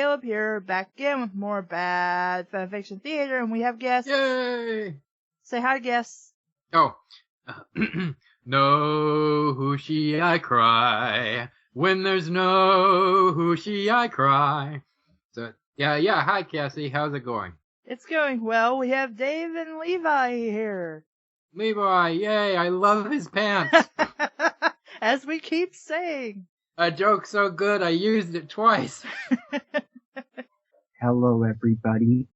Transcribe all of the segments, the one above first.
Caleb here, back again with more bad fanfiction theater, and we have guests. Yay! Say hi, guests. Oh. No whooshy I cry. When there's no whooshy I cry. So, yeah, hi Kassie, how's it going? It's going well. We have Dave and Levi here. Levi, yay, I love his pants. As we keep saying. A joke so good I used it twice. Hello, everybody.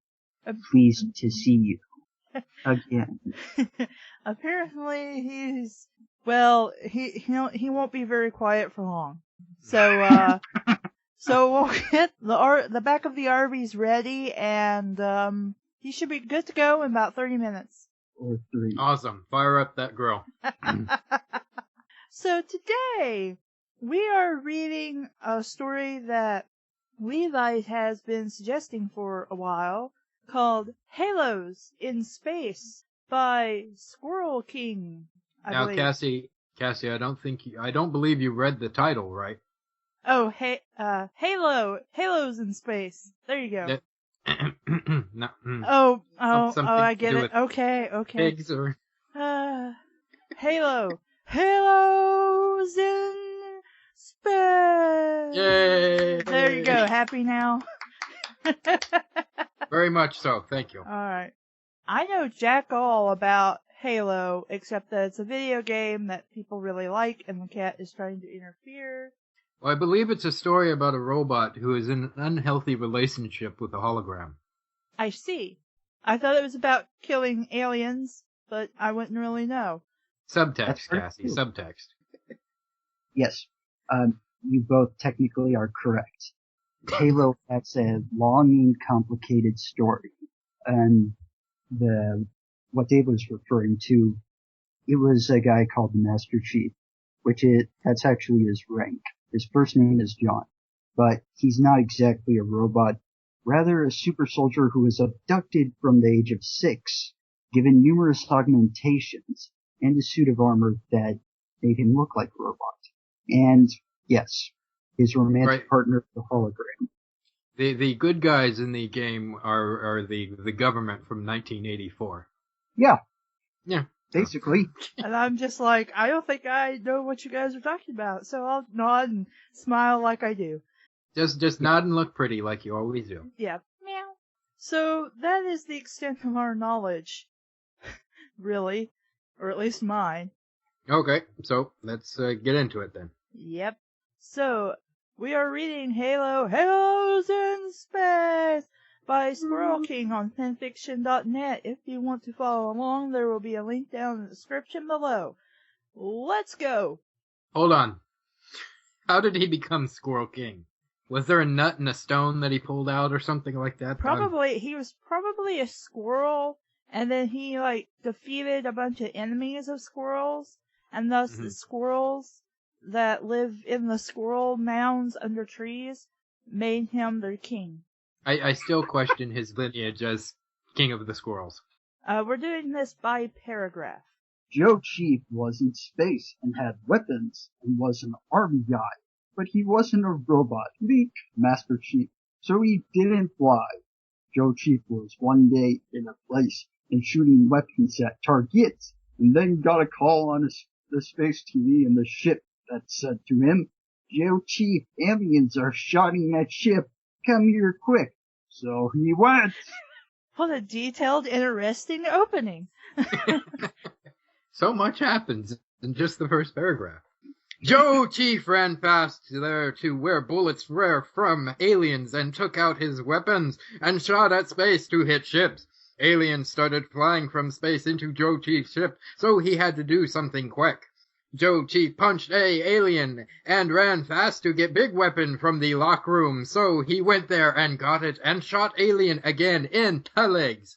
Pleased to see you again. Apparently, he won't be very quiet for long. So, so we'll get the back of the Arby's ready, and he should be good to go in about 30 minutes. Or 3. Awesome, fire up that grill. So today, we are reading a story that Levi has been suggesting for a while, called Halos in Space by Squrrilking. Now, believe. Kassie, I don't believe you read the title, right? Oh, Halos in Space. There you go. No, I get it. Okay. Pigs or... Halos in Space. Yay! There you go. Happy now? Very much so, thank you. Alright. I know jack all about Halo, except that it's a video game that people really like, and the cat is trying to interfere. Well, I believe it's a story about a robot who is in an unhealthy relationship with a hologram. I see. I thought it was about killing aliens, but I wouldn't really know. Subtext, Kassie, subtext. Yes, you both technically are correct. Halo has a long and complicated story, and what Dave was referring to, it was a guy called the Master Chief, that's actually his rank. His first name is John, but he's not exactly a robot, rather a super soldier who was abducted from the age of 6, given numerous augmentations, and a suit of armor that made him look like a robot. And, yes, his romantic partner, the hologram. The good guys in the game are the government from 1984. Yeah. Yeah. Basically. And I'm just like, I don't think I know what you guys are talking about, so I'll nod and smile like I do. Just nod and look pretty like you always do. Yeah. Meow. So that is the extent of our knowledge. Really. Or at least mine. Okay, so let's get into it then. Yep. So, we are reading Halos in Space by Squrrilking on fanfiction.net. If you want to follow along, there will be a link down in the description below. Let's go! Hold on. How did he become Squirrel King? Was there a nut and a stone that he pulled out or something like that? He was probably a squirrel, and then he, defeated a bunch of enemies of squirrels, and thus the squirrels that live in the squirrel mounds under trees made him their king. I still question his lineage as king of the squirrels. We're doing this by paragraph. Joe Chief was in space and had weapons and was an army guy, but he wasn't a robot, like Master Chief, so he didn't fly. Joe Chief was one day in a place and shooting weapons at targets, and then got a call on the space TV and the ship that said to him, "Joe Chief, aliens are shotting that ship. Come here quick." So he went. What a detailed, interesting opening. So much happens in just the first paragraph. Joe Chief ran fast there to where bullets were from aliens and took out his weapons and shot at space to hit ships. Aliens started flying from space into Joe Chief's ship, so he had to do something quick. Joe Chief punched a alien and ran fast to get big weapon from the lock room, so he went there and got it and shot alien again in the legs.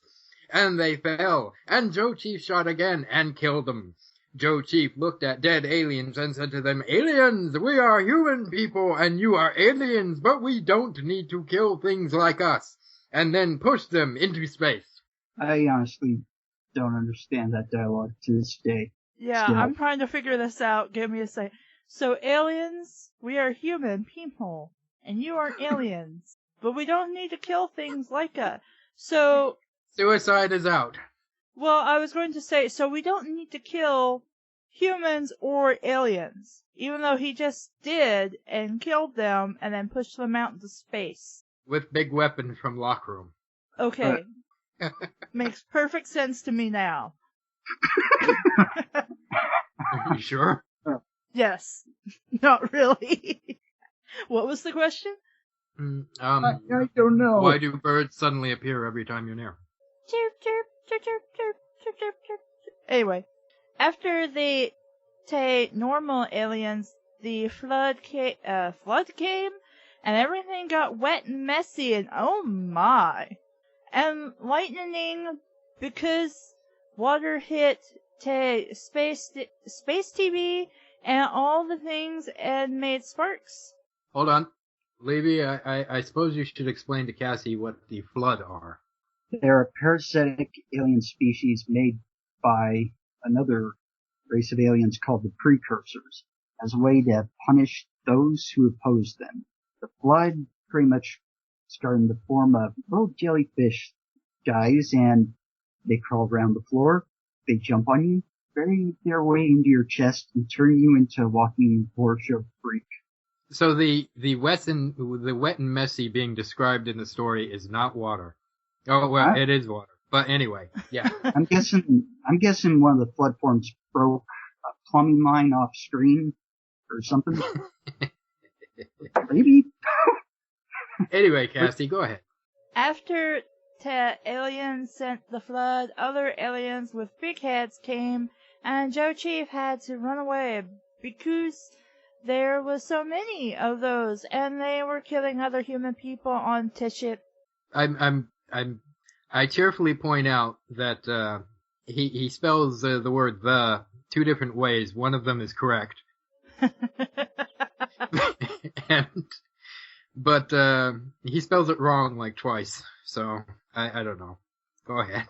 And they fell, and Joe Chief shot again and killed them. Joe Chief looked at dead aliens and said to them, "Aliens, we are human people and you are aliens, but we don't need to kill things like us," and then pushed them into space. I honestly don't understand that dialogue to this day. Yeah, Still. I'm trying to figure this out. Give me a second. So aliens, we are human people, and you are aliens, but we don't need to kill things like that. So, Suicide is out. well, I was going to say, so we don't need to kill humans or aliens, even though he just did and killed them and then pushed them out into space. With big weapon from locker room. Okay. Makes perfect sense to me now. Are you sure? Yes. Not really. What was the question? I don't know. Why do birds suddenly appear every time you're near? Chirp, chirp, chirp, chirp, chirp, chirp, chirp, chirp. Anyway, after the normal aliens, the flood came, and everything got wet and messy, and oh my. And lightning, because water hit space TV and all the things and made sparks. Hold on. Levi, I suppose you should explain to Kassie what the Flood are. They're a parasitic alien species made by another race of aliens called the Precursors, as a way to punish those who oppose them. The Flood pretty much start in the form of little jellyfish guys, and they crawl around the floor, they jump on you, bury their way into your chest, and turn you into a walking Porsche freak. So the wet and messy being described in the story is not water. Oh well, Huh? It is water. But anyway, yeah. I'm guessing one of the flood forms broke a plumbing line off screen or something. Maybe. Anyway, Kassie, go ahead. After the aliens sent the flood, other aliens with big heads came, and Joe Chief had to run away because there was so many of those, and they were killing other human people on the ship. I cheerfully point out that he spells the word "the" two different ways. One of them is correct, but he spells it wrong like twice. So I don't know. Go ahead.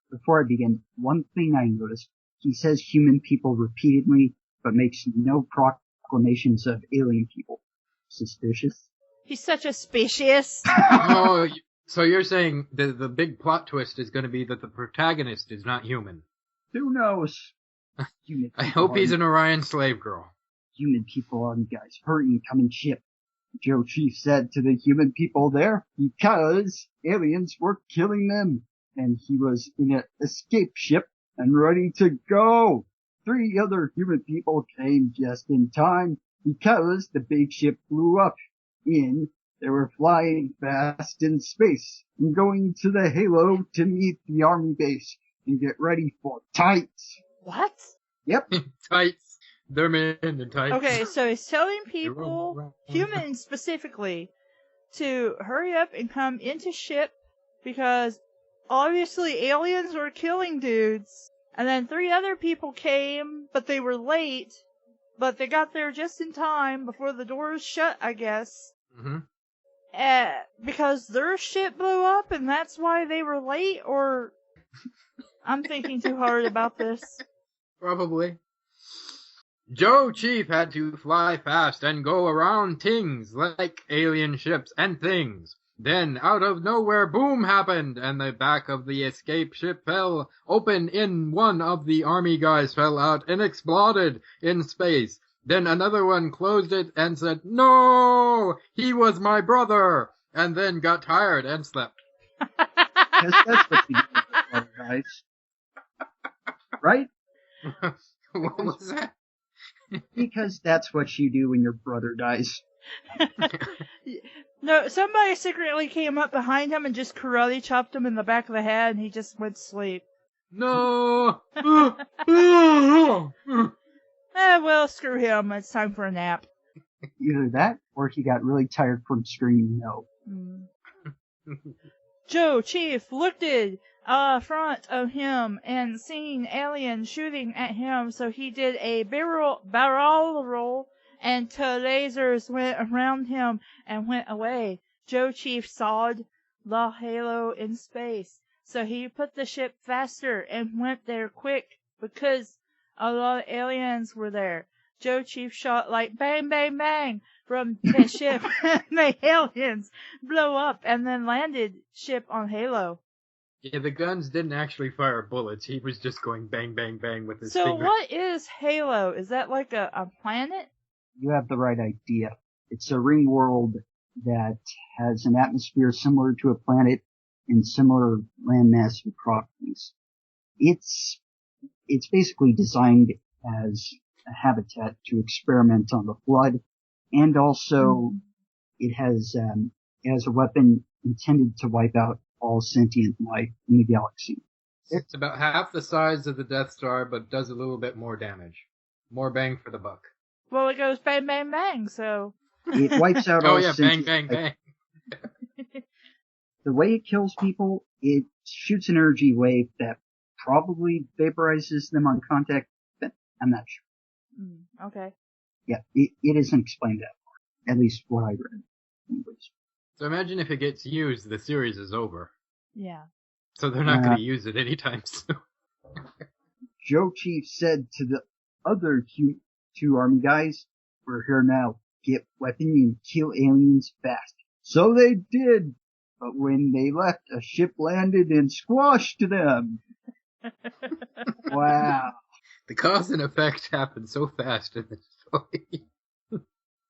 Before I begin, one thing I noticed, he says human people repeatedly, but makes no proclamations of alien people. Suspicious? He's such a species. Oh, so you're saying the big plot twist is going to be that the protagonist is not human? Who knows? Human I hope he's an Orion slave girl. Human people on you guys hurry coming ship. Joe Chief said to the human people there because aliens were killing them, and he was in an escape ship and ready to go. 3 other human people came just in time because the big ship blew up. They were flying fast in space and going to the Halo to meet the army base and get ready for tights. What? Yep. Tights. They're men in tights. Okay, so he's telling people, humans specifically, to hurry up and come into ship because obviously aliens were killing dudes. And then 3 other people came, but they were late, but they got there just in time before the doors shut, I guess. Mm-hmm. Because their ship blew up and that's why they were late, or I'm thinking too hard about this. Probably. Joe Chief had to fly fast and go around things like alien ships and things. Then, out of nowhere, boom happened, and the back of the escape ship fell open in. One of the army guys fell out and exploded in space. Then another one closed it and said, "No! He was my brother!" And then got tired and slept. Because that's what you do with your brother, guys. Right? What was that? Because that's what you do when your brother dies. No, somebody secretly came up behind him and just karate chopped him in the back of the head and he just went to sleep. No! Well, screw him. It's time for a nap. Either that, or he got really tired from screaming no. Joe Chief looked in front of him and seen aliens shooting at him, so he did a barrel roll, and 2 lasers went around him and went away. Joe Chief sawed the Halo in space, so he put the ship faster and went there quick because a lot of aliens were there. Joe Chief shot like bang, bang, bang from the ship and the aliens blow up and then landed ship on Halo. Yeah, the guns didn't actually fire bullets. He was just going bang, bang, bang with his So finger. what is Halo? Is that like a planet? You have the right idea. It's a ring world that has an atmosphere similar to a planet and similar landmass and properties. It's basically designed as a habitat to experiment on the flood, and also it has a weapon intended to wipe out all sentient life in the galaxy. It's about half the size of the Death Star, but does a little bit more damage. More bang for the buck. Well, it goes bang, bang, bang, so... It wipes out Oh all yeah, bang, sentient bang, life. bang. The way it kills people, it shoots an energy wave that probably vaporizes them on contact, but I'm not sure. Okay. Yeah, it isn't explained that far. At least what I read. Anyways. So imagine if it gets used, the series is over. Yeah. So they're not going to use it anytime soon. Joe Chief said to the other two army guys, "We're here now. Get weapon and kill aliens fast." So they did. But when they left, a ship landed and squashed them. Wow. The cause and effect happened so fast in this story.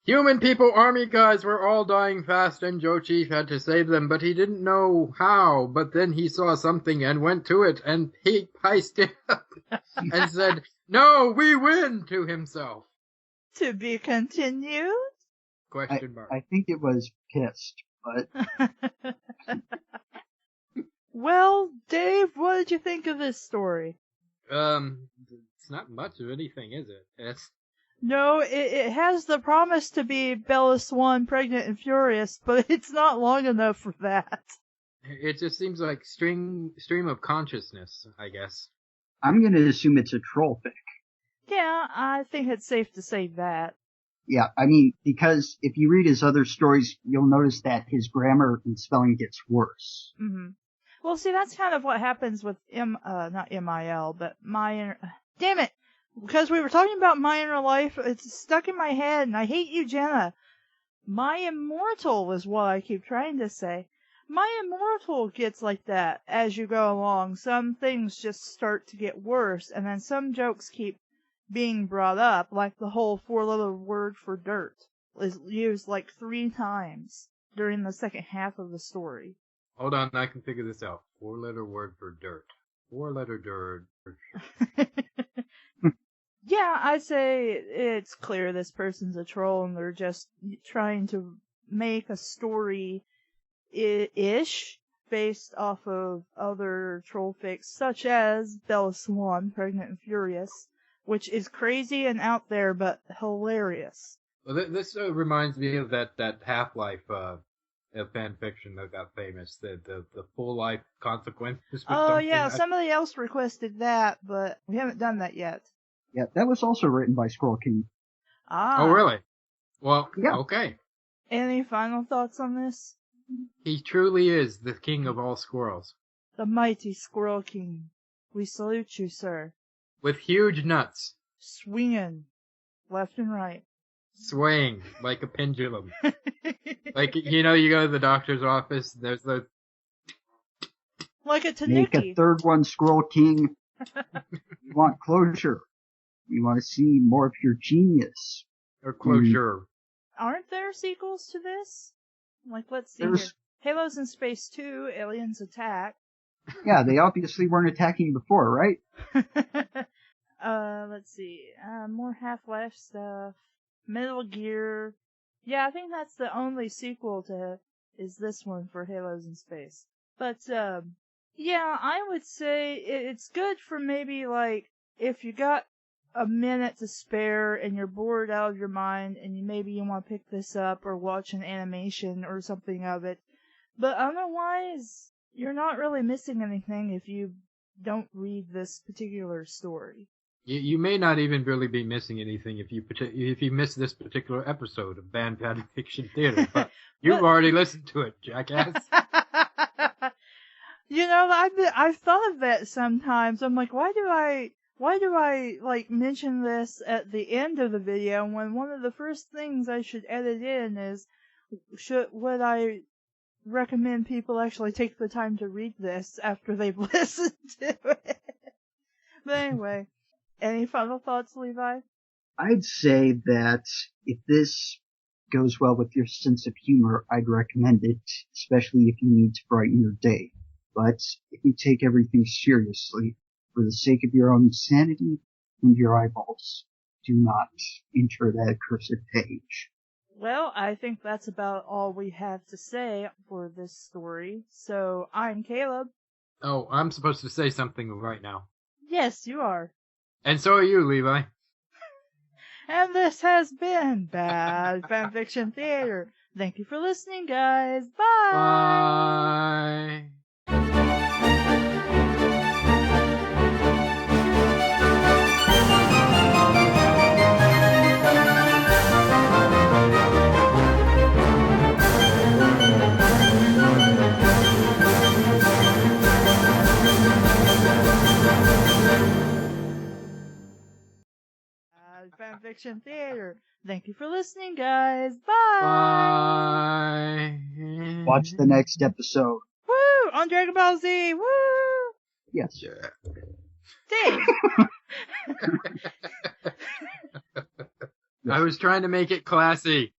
Human people, army guys were all dying fast and Joe Chief had to save them, but he didn't know how. But then he saw something and went to it and he piced it up and said, "No, we win," to himself. To be continued? Question mark. I think it was pissed, but... Well, Dave, what did you think of this story? It's not much of anything, is it? It's... No, it has the promise to be Bella Swan pregnant and furious, but it's not long enough for that. It just seems like stream of consciousness, I guess. I'm gonna assume it's a troll fic. Yeah, I think it's safe to say that. Yeah, I mean, because if you read his other stories, you'll notice that his grammar and spelling gets worse. Mm-hmm. Well, see, that's kind of what happens with not M-I-L, but damn it! Because we were talking about My Inner Life, it's stuck in my head, and I hate you, Jenna. My Immortal is what I keep trying to say. My Immortal gets like that as you go along. Some things just start to get worse, and then some jokes keep being brought up, like the whole 4-letter word for dirt is used like 3 times during the second half of the story. Hold on, I can figure this out. 4-letter word for dirt. 4-letter dirt. Yeah, I'd say it's clear this person's a troll and they're just trying to make a story ish based off of other troll fics, such as Bella Swan, Pregnant and Furious, which is crazy and out there, but hilarious. Well, this reminds me of that Half-Life fan fiction that got famous, the full life consequences. Oh yeah, somebody else requested that, but we haven't done that yet. Yeah, that was also written by Squrrilking. Ah. Oh really? Well, yeah. Okay. Any final thoughts on this? He truly is the king of all squirrels. The mighty Squirrel King. We salute you, sir. With huge nuts. Swinging left and right. Swaying like a pendulum. Like, you know, you go to the doctor's office, there's the... Like a tanuki. Make a third one, Squirrel King. You want closure. You want to see more of your genius. Or closure. Aren't there sequels to this? Like, let's see here. Halos in Space 2, Aliens Attack. Yeah, they obviously weren't attacking before, right? Let's see. More Half-Life stuff. Metal Gear. Yeah, I think that's the only sequel to is this one for Halos in Space. But, yeah, I would say it's good for maybe, like, if you got a minute to spare and you're bored out of your mind and you want to pick this up or watch an animation or something of it. But otherwise, you're not really missing anything if you don't read this particular story. You may not even really be missing anything if you miss this particular episode of Band Fiction Theater, but you've already listened to it, jackass. You know, I've thought of that sometimes. I'm like, why do I why do I, mention this at the end of the video when one of the first things I should edit in is, would I recommend people actually take the time to read this after they've listened to it? But anyway, any final thoughts, Levi? I'd say that if this goes well with your sense of humor, I'd recommend it, especially if you need to brighten your day. But if you take everything seriously, for the sake of your own sanity and your eyeballs, do not enter that cursed page. Well, I think that's about all we have to say for this story. So, I'm Caleb. Oh, I'm supposed to say something right now. Yes, you are. And so are you, Levi. And this has been Bad Fanfiction Theater. Thank you for listening, guys. Bye! Bye! Fanfiction Theater. Thank you for listening, guys. Bye! Bye! Watch the next episode. Woo! On Dragon Ball Z! Woo! Yes. Yeah. Dang! I was trying to make it classy.